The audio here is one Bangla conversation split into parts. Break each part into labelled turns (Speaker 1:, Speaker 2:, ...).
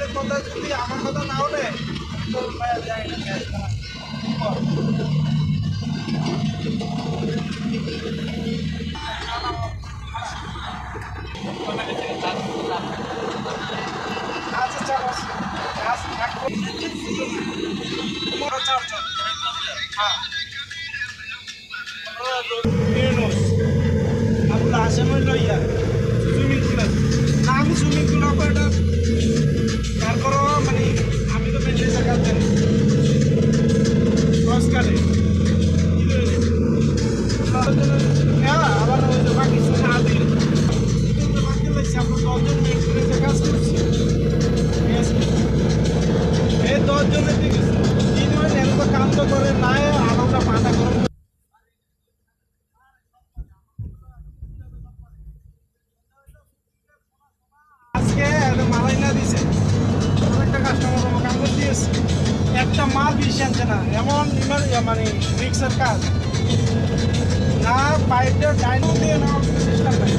Speaker 1: ওদের কথা যদি আমার কথা নাও নেয় তো যাই না আচ্ছা চলো কাজ থাকবো তোমারও চারজন হ্যাঁ আপনার আসামে লইয়া সুইমিং পুলে না আমি সুইমিং পুল এটা তারপরও মানে আমি তো বেঁচে থাকার জন্য রসকালে হ্যাঁ আবার ওই যে বাকি সময় আদিল বাকি লাগছে আমরা 10জন মেয়ে করে কাজ করছি এই 10 জনের দিকে 3 মাস এত কাম তো করে নাই আলোটা পাতা করে আজকে মালাই না দিছে একটা কাস্টমার আমাকে কাম দিয়েছে একটা মাল বেশি আনছে না এমন মানে রিক্সের কাজ না পাইপটা ডাইনো দিয়ে নেওয়ার কোনো সিস্টেম নাই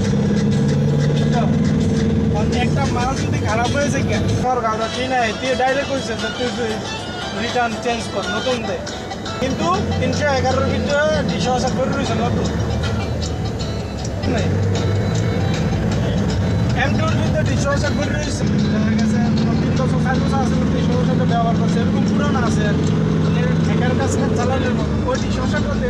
Speaker 1: একটা মাল যদি খারাপ হয়েছে কেন তোর গাড়া ঠিক নাই তুই ডাইরেক্ট কইছে যে তুই রিটার্ন চেঞ্জ কর নতুন দে কিন্তু 311 ভিতরে 200,000 করে রয়েছে নতুন নাই এমটোর ভিতরে 200,000 করে রয়েছে দেখা গেছে 300-400 আছে 200,000 ব্যবহার করছে এরকম পুরানো আছে ঠেকার কাজ চালানোর মতো ওই 200,000 করতে